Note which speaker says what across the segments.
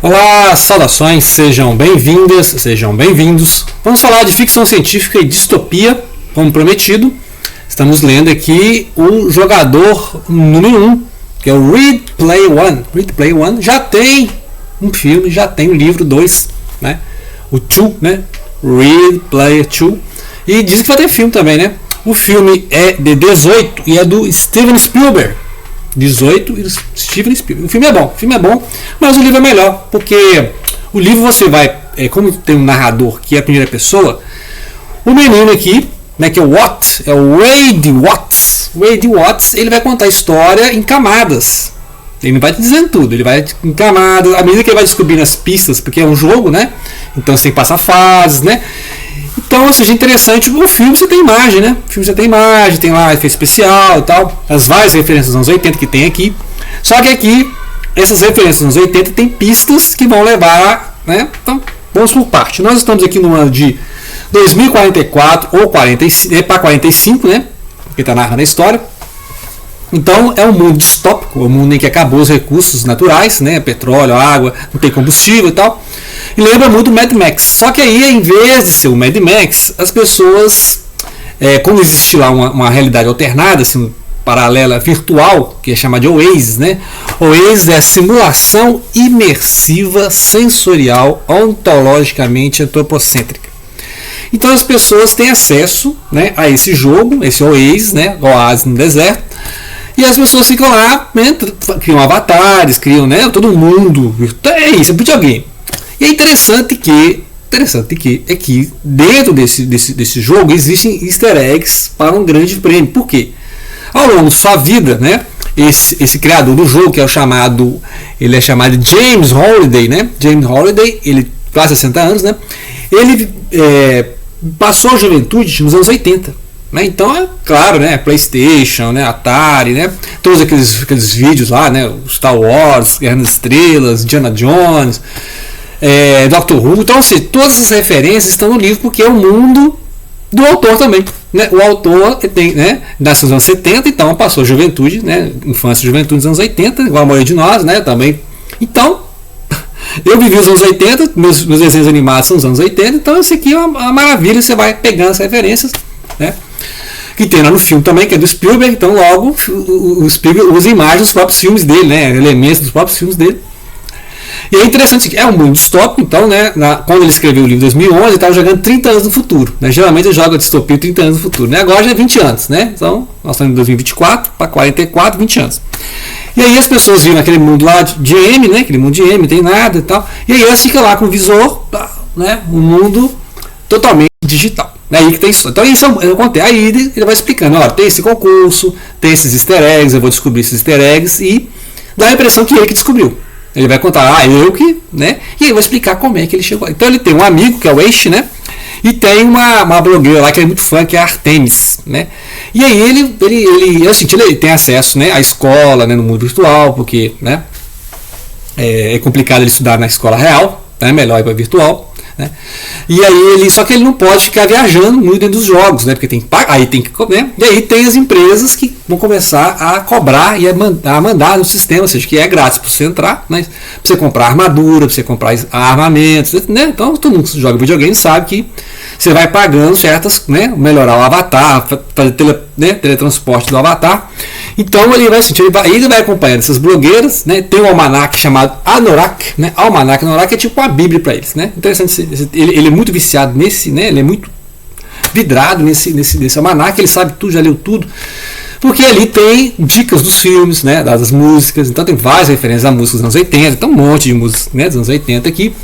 Speaker 1: Olá, saudações, sejam bem-vindas, sejam bem-vindos. Vamos falar de ficção científica e distopia, como prometido. Estamos lendo aqui o jogador número 1, que é o Ready Player One. Ready Player One já tem um filme, já tem o livro 2, né? O 2, né? Ready Player 2. E diz que vai ter filme também, né? O filme é de 18 e é do Steven Spielberg. 18 e Steven Spielberg. O filme é bom, mas o livro é melhor, porque o livro você vai, como tem um narrador que é a primeira pessoa, o menino aqui, né, que é o Watts, é o Wade Watts, ele vai contar a história em camadas. Ele não vai te dizendo tudo, ele vai em camadas, à medida que ele vai descobrindo as pistas, porque é um jogo, né? Então você tem que passar fases, né? Então, seja interessante, o filme você tem imagem, né? O filme você tem imagem, tem lá efeito especial e tal, as várias referências dos anos 80 que tem aqui. Só que aqui, essas referências dos anos 80 tem pistas que vão levar, né? Então, vamos por parte. Nós estamos aqui no ano de 2044 ou 45, né? Que está narrando a história. Então, é um mundo distópico, um mundo em que acabou os recursos naturais, né? Petróleo, água, não tem combustível e tal. E lembra muito o Mad Max. Só que aí, em vez de ser o Mad Max, as pessoas, como existe lá uma realidade alternada, assim, paralela virtual, que é chamada de Oasis, né? Oasis é a simulação imersiva sensorial ontologicamente antropocêntrica. Então as pessoas têm acesso, né, a esse jogo, esse Oasis, né, Oasis no deserto, e as pessoas ficam lá, né, criam avatares, criam, né, todo mundo. É isso, é videogame. E é interessante que dentro desse jogo existem easter eggs para um grande prêmio. Por quê? Ao longo de sua vida, né, esse criador do jogo, que é ele é chamado de James Holiday, né? James Holiday, ele quase 60 anos, né? Ele passou a juventude nos anos 80. Né? Então é claro, né? PlayStation, né? Atari, né? Todos aqueles vídeos lá, né? Star Wars, Guerra nas Estrelas, Indiana Jones, Doctor Who. Então, assim, todas essas referências estão no livro, porque é o mundo do autor também, né? O autor tem, né, nasceu nos anos 70, então passou a juventude, né? Infância e juventude nos anos 80, igual a maioria de nós, né? Também. Então, eu vivi os anos 80, meus desenhos animados são os anos 80, então isso aqui é uma maravilha, você vai pegando as referências, né? Que tem lá no filme também, que é do Spielberg, então logo o Spielberg usa imagens dos próprios filmes dele, né? Elementos dos próprios filmes dele. E é interessante que é um mundo distópico, então, né, quando ele escreveu o livro em 2011, ele estava jogando 30 anos no futuro. Né? Geralmente ele joga distopia 30 anos no futuro. Né? Agora já é 20 anos. Né? Então, nós estamos em 2024 para 44, 20 anos. E aí as pessoas viram aquele mundo lá de M, né? Aquele mundo de M, não tem nada e tal. E aí elas ficam lá com o visor, né? Um mundo totalmente digital. É aí que tem isso. Então isso eu contei. Aí ele vai explicando, ó, tem esse concurso, tem esses easter eggs, eu vou descobrir esses easter eggs e dá a impressão que ele que descobriu. Ele vai contar, eu que, né? E aí vai explicar como é que ele chegou. Então ele tem um amigo, que é o Ash, né? E tem uma blogueira lá que é muito fã, que é a Artemis, né? E aí ele tem acesso, né, à escola, né, no mundo virtual, porque, né, é complicado ele estudar na escola real, né? É melhor ir para virtual. Né? E aí só que ele não pode ficar viajando muito dentro dos jogos, né? Porque tem que pagar, né? E aí tem as empresas que vão começar a cobrar e a mandar no sistema, ou seja, que é grátis para você entrar, mas para você comprar armadura, para você comprar armamentos, né? Então todo mundo que joga videogame sabe que você vai pagando certas, né? Melhorar o avatar, fazer teletransporte do avatar. Então ele vai acompanhando essas blogueiras, né? Tem um almanac chamado Anorak, né? Almanac é tipo uma bíblia para eles, né? Interessante, ele é muito viciado nesse, né? Ele é muito vidrado nesse almanac, ele sabe tudo, já leu tudo, porque ali tem dicas dos filmes, né? Das músicas, então tem várias referências a músicas dos anos 80, tem um monte de músicas, né, dos anos 80 aqui,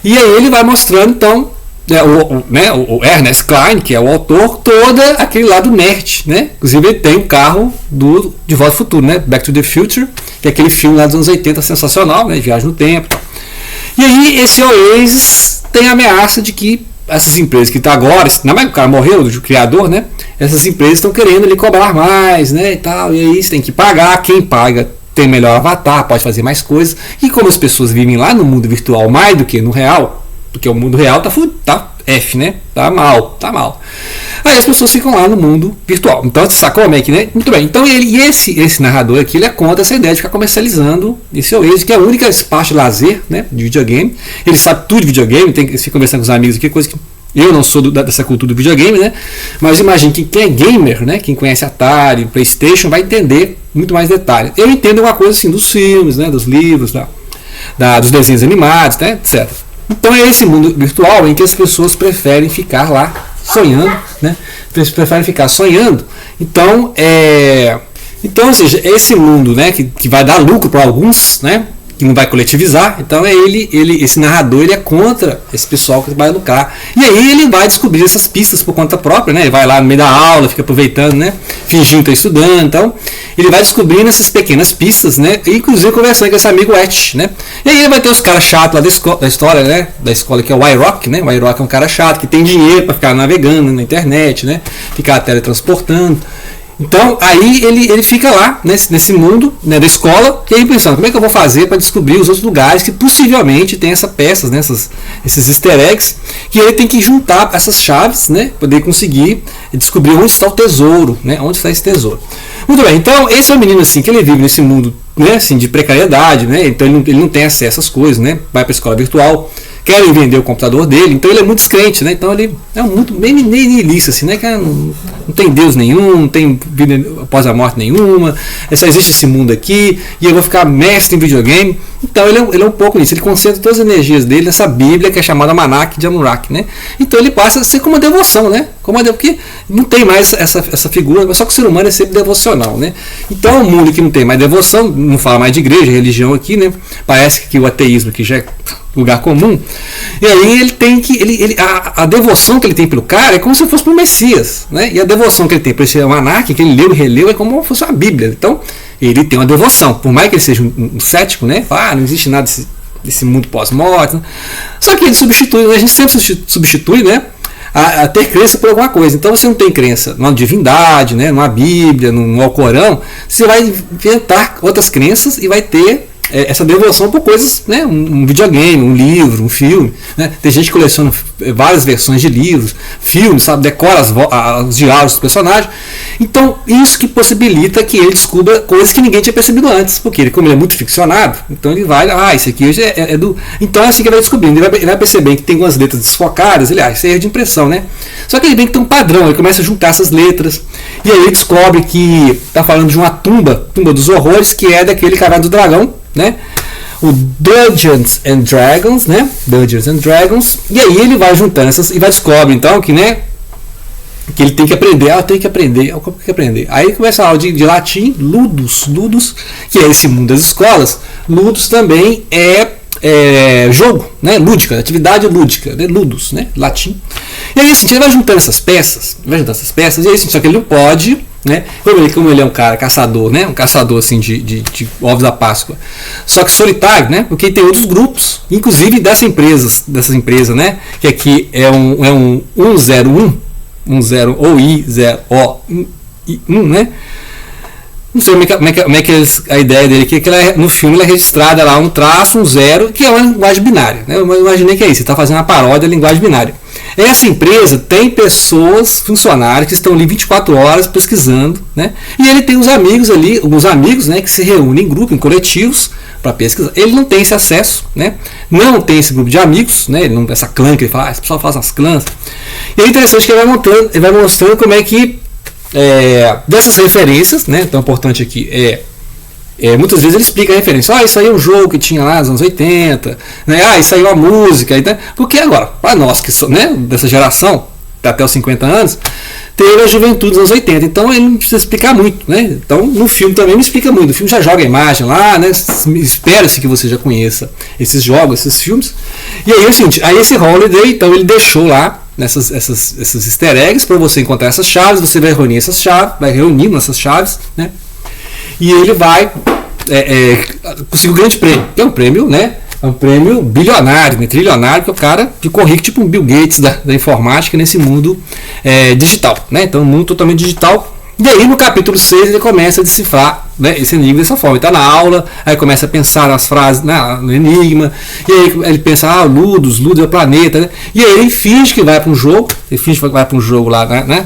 Speaker 1: e aí ele vai mostrando então o Ernest Cline, que é o autor, todo aquele lado nerd, né? Inclusive ele tem um carro De Volta ao Futuro, né? Back to the Future, que é aquele filme lá dos anos 80 sensacional, né? Viagem no tempo e tal. E aí esse Oasis tem a ameaça de que essas empresas que estão agora, não é que o cara morreu, o criador, né? Essas empresas estão querendo ali cobrar mais, né? E tal, e aí você tem que pagar, quem paga tem melhor avatar, pode fazer mais coisas, e como as pessoas vivem lá no mundo virtual mais do que no real, porque o mundo real F, né? Tá mal. Aí as pessoas ficam lá no mundo virtual. Então você sacou, Mac, né? Muito bem. Então esse narrador aqui, ele é contra essa ideia de ficar comercializando esse Oasis, que é a única parte de lazer, né, de videogame. Ele sabe tudo de videogame, tem que se conversar com os amigos aqui, coisa que eu não sou dessa cultura do videogame, né? Mas imagine que quem é gamer, né? Quem conhece Atari, PlayStation, vai entender muito mais detalhes. Eu entendo uma coisa assim dos filmes, né? Dos livros, dos desenhos animados, né? Etc. Então é esse mundo virtual em que as pessoas preferem ficar lá sonhando, né? Preferem ficar sonhando. Então, ou seja, esse mundo, né? Que vai dar lucro para alguns, né? Que não vai coletivizar, então esse narrador ele é contra esse pessoal que vai lucrar. E aí ele vai descobrir essas pistas por conta própria, né? Ele vai lá no meio da aula, fica aproveitando, né? Fingindo que está estudando, então ele vai descobrindo essas pequenas pistas, né? E inclusive conversando com esse amigo Etch, né? E aí ele vai ter os caras chatos lá da história, né? Da escola que é o iRock, né? O iRock é um cara chato que tem dinheiro para ficar navegando na internet, né? Ficar teletransportando. Então aí ele fica lá nesse mundo, né, da escola, e aí pensando, como é que eu vou fazer para descobrir os outros lugares que possivelmente tem essas peças, né, esses easter eggs, que ele tem que juntar essas chaves, né, poder conseguir descobrir onde está o tesouro, né, onde está esse tesouro. Muito bem, então esse é um menino assim que ele vive nesse mundo, né, assim, de precariedade, né, então ele não tem acesso às coisas, né, vai para a escola virtual, querem vender o computador dele, então ele é muito descrente, né? Então ele é muito bem niilista, assim, né? Que não tem Deus nenhum, não tem vida após a morte nenhuma, só existe esse mundo aqui, e eu vou ficar mestre em videogame. Então ele é um pouco nisso, ele concentra todas as energias dele nessa Bíblia que é chamada Almanac de Anunnaki, né? Então ele passa a ser como uma devoção, né? Porque não tem mais essa figura, só que o ser humano é sempre devocional, né? Então é um mundo que não tem mais devoção, não fala mais de igreja, religião aqui, né? Parece que o ateísmo aqui já é lugar comum. E aí ele tem que a devoção que ele tem pelo cara é como se fosse para o Messias, né? E a devoção que ele tem para esse Almanac, que ele leu e releu, é como se fosse uma Bíblia. Então ele tem uma devoção, por mais que ele seja um cético, né? Fala, não existe nada desse mundo pós-morte, né? Só que ele substitui, a gente sempre substitui, né, a ter crença por alguma coisa. Então você não tem crença numa divindade, né, numa Bíblia, no Alcorão, você vai inventar outras crenças e vai ter essa devoção por coisas, né, um videogame, um livro, um filme, né? Tem gente que coleciona várias versões de livros, filmes, sabe, decora os diálogos dos personagens. Então isso que possibilita que ele descubra coisas que ninguém tinha percebido antes, porque como ele é muito ficcionado, então ele vai, isso aqui hoje é do... Então é assim que ele vai descobrindo, ele vai perceber que tem algumas letras desfocadas, isso é erro de impressão, né? Só que ele vê que tem um padrão, ele começa a juntar essas letras, e aí ele descobre que está falando de uma tumba dos horrores, que é daquele cara do dragão, né? O Dungeons and Dragons, né? Dungeons and Dragons. E aí ele vai juntando essas e vai descobrir então que, né, que ele tem que aprender. Como que aprender? Aí começa a aula de latim, ludus, que é esse mundo das escolas. Ludus também é jogo, né? Lúdica, atividade lúdica, né? Ludus, né? Latim. E aí assim, ele vai juntando essas peças, e aí assim, só que ele não pode, né? Como ele é um cara caçador, né? Um caçador assim de ovos da Páscoa. Só que solitário, né? Porque tem outros grupos, inclusive dessas empresas, né? Que aqui é um 101, ou I0O1, né? Não sei como é que a ideia dele aqui, que no filme ela é registrada lá um traço, um zero, que é uma linguagem binária, né? Eu imaginei que é isso, você está fazendo uma paródia da linguagem binária. Essa empresa tem pessoas, funcionários, que estão ali 24 horas pesquisando, né? E ele tem os amigos ali, alguns amigos, né, que se reúnem em grupo, em coletivos, para pesquisar. Ele não tem esse acesso, né? Não tem esse grupo de amigos, né? Ele não, essa clã que ele fala, esse pessoal faz as clãs. E é interessante que ele vai mostrando como é que dessas referências, né? Então, importante aqui muitas vezes ele explica a referência. Isso aí é um jogo que tinha lá nos anos 80, né? Isso aí é uma música, né? Porque agora, para nós que somos, né, dessa geração, até os 50 anos, teve a juventude dos anos 80, então ele não precisa explicar muito, né? Então no filme também não explica muito, o filme já joga a imagem lá, né? Espera-se que você já conheça esses jogos, esses filmes. E aí é o seguinte, aí esse Holiday, então ele deixou lá esses easter eggs para você encontrar essas chaves, você vai reunir essas chaves, vai reunindo essas chaves, né? E ele vai conseguir o grande prêmio, que é um prêmio, né? É um prêmio bilionário, né? Trilionário, que é o cara ficou rico, tipo um Bill Gates da informática nesse mundo digital, né? Então um mundo totalmente digital. E aí no capítulo 6 ele começa a decifrar, né, esse enigma dessa forma. Ele está na aula, aí começa a pensar nas frases, no enigma, e aí ele pensa, Ludus é o planeta, né? E aí ele finge que vai para um jogo, lá, né,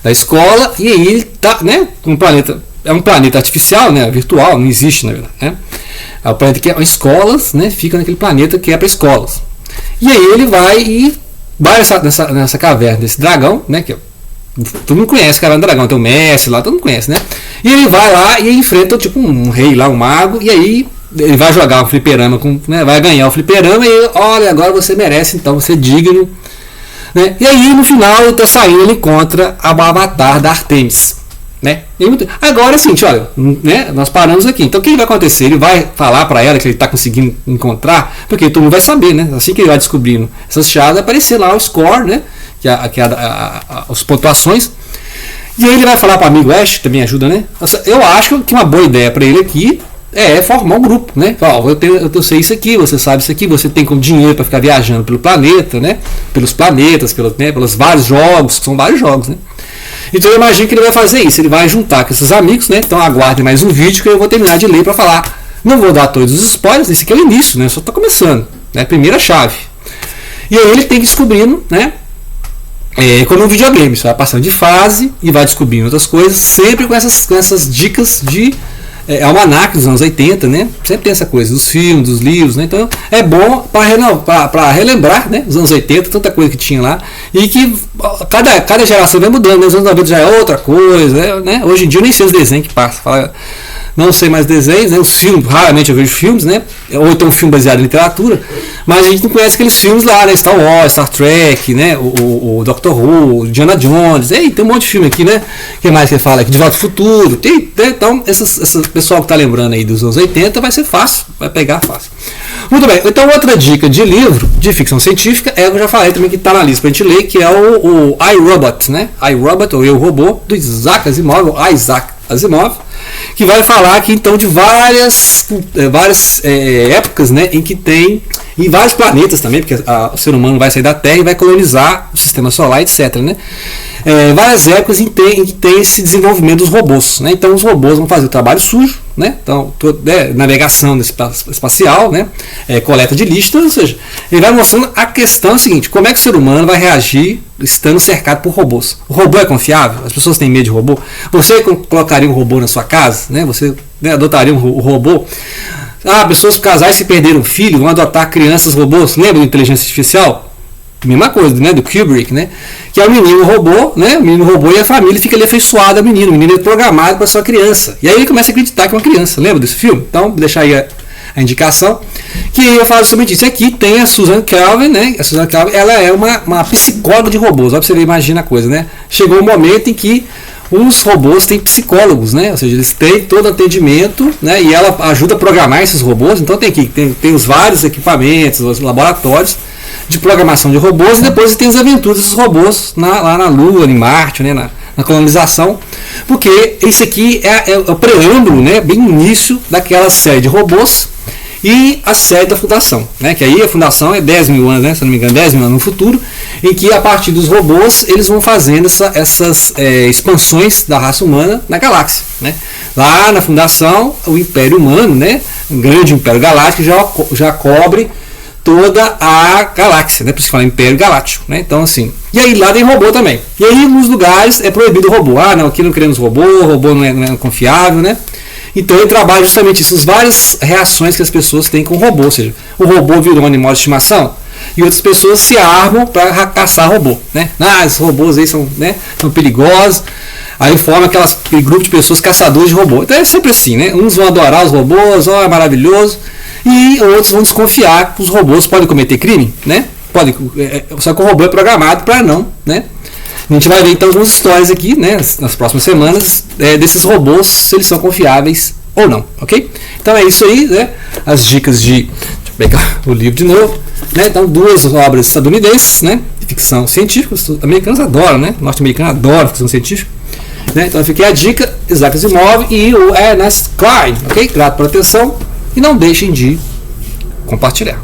Speaker 1: da escola, e aí ele está, né, com um planeta, é um planeta artificial, né, virtual, não existe na verdade, né? É o planeta que é escolas, né, fica naquele planeta que é para escolas. E aí ele vai nessa caverna desse dragão, né, que todo mundo conhece, cara, do dragão, tem o Messi lá, todo mundo conhece, né? E ele vai lá e enfrenta tipo um rei lá, um mago, e aí ele vai jogar o fliperama, né, vai ganhar o fliperama, e olha, agora você merece, então você é digno, né? E aí no final ele tá saindo, ele encontra a avatar da Artemis, né? Agora sim, olha, né, nós paramos aqui, então o que vai acontecer? Ele vai falar para ela que ele está conseguindo encontrar, porque todo mundo vai saber, né? Assim que ele vai descobrindo essas chaves, vai aparecer lá o score, né? As pontuações. E aí ele vai falar para o amigo Ash, que também ajuda, né? Eu acho que uma boa ideia para ele aqui é formar um grupo, né? Eu sei isso aqui, você sabe isso aqui, você tem como dinheiro para ficar viajando pelo planeta, né? Pelos planetas, pelos vários jogos, que são vários jogos, né? Então eu imagino que ele vai fazer isso, ele vai juntar com esses amigos, né? Então aguardem mais um vídeo que eu vou terminar de ler para falar. Não vou dar todos os spoilers, esse aqui é o início, né? Só está começando, né? Primeira chave. E aí ele tem que ir descobrindo, né? Como um videogame, você vai passando de fase e vai descobrindo outras coisas, sempre com essas dicas de almanac dos anos 80, né? Sempre tem essa coisa dos filmes, dos livros, né? Então é bom para relembrar, né? Os anos 80, tanta coisa que tinha lá, e que cada geração vai mudando, né? Os anos 90 já é outra coisa, né? Hoje em dia eu nem sei os desenhos que passam, não sei mais desenhos, né? Os filmes, raramente eu vejo filmes, né? Ou então um filme baseado em literatura, mas a gente não conhece aqueles filmes lá, né? Star Wars, Star Trek, né? O Doctor Who, Indiana Jones, tem um monte de filme aqui, né? O que mais que ele fala aqui? De Volta ao Futuro, né? Então esse pessoal que está lembrando aí dos anos 80 vai ser fácil, vai pegar fácil. Muito bem, então outra dica de livro de ficção científica eu já falei também que está na lista para a gente ler, que é o I, Robot, né? I, Robot, ou Eu, Robô, do Isaac Asimov, que vai falar aqui então de várias épocas, né, em que tem, em vários planetas também, porque o ser humano vai sair da Terra e vai colonizar o sistema solar, etc, né? Várias épocas em que tem esse desenvolvimento dos robôs, né? Então os robôs vão fazer o trabalho sujo, né? Então navegação espacial, né? Coleta de listas, ou seja, ele vai mostrando a questão seguinte: como é que o ser humano vai reagir estando cercado por robôs? O robô é confiável? As pessoas têm medo de robô? Você colocaria um robô na sua casa, né? Você adotaria um robô? Pessoas, casais se perderam um filho, vão adotar crianças robôs. Lembra do Inteligência Artificial? Mesma coisa, né? Do Kubrick, né? Que é o menino robô, né? O menino robô, e a família fica ali afeiçoada ao menino. O menino é programado para sua criança. E aí ele começa a acreditar que é uma criança. Lembra desse filme? Então, vou deixar aí a indicação. Que eu falo sobre isso. Aqui tem a Susan Calvin, né? A Susan Calvin, ela é uma psicóloga de robôs. Olha pra você ver, imagina a coisa, né? Chegou um momento em que os robôs têm psicólogos, né? Ou seja, eles têm todo atendimento, né? E ela ajuda a programar esses robôs. Então tem os vários equipamentos, os laboratórios de programação de robôs, e depois tem as aventuras desses robôs lá na Lua, em Marte, né? Na colonização, porque isso aqui é o preâmbulo, né? Bem no início daquela série de robôs e a série da Fundação, né? Que aí a Fundação é 10 mil anos, né? Se não me engano, 10 mil anos no futuro, em que a partir dos robôs eles vão fazendo essas expansões da raça humana na galáxia, né? Lá na Fundação, o Império Humano, né? Um grande Império Galáctico já cobre toda a galáxia, né? Por isso fala Império Galáctico, né? Então assim, e aí lá tem robô também. E aí nos lugares é proibido o robô. Não, aqui não queremos robô não é confiável, né? Então ele trabalha justamente essas várias reações que as pessoas têm com o robô, ou seja, o robô virou um animal de estimação e outras pessoas se armam para caçar robô, né? Esses robôs aí são perigosos. Aí forma aquele grupo de pessoas caçadores de robô. Então é sempre assim, né? Uns vão adorar os robôs, é maravilhoso, e outros vão desconfiar que os robôs podem cometer crime, né? Só que o robô é programado para não, né? A gente vai ver então algumas histórias aqui, né, nas próximas semanas, desses robôs, se eles são confiáveis ou não, ok? Então é isso aí, né? As dicas deixa eu pegar o livro de novo, né? Então 2 obras estadunidenses, né? De ficção científica, os americanos adoram, né? Norte-americano adora ficção científica, né? Então fiquei a dica, Isaac Asimov e o Ernest Cline, ok? Grato pela atenção e não deixem de compartilhar.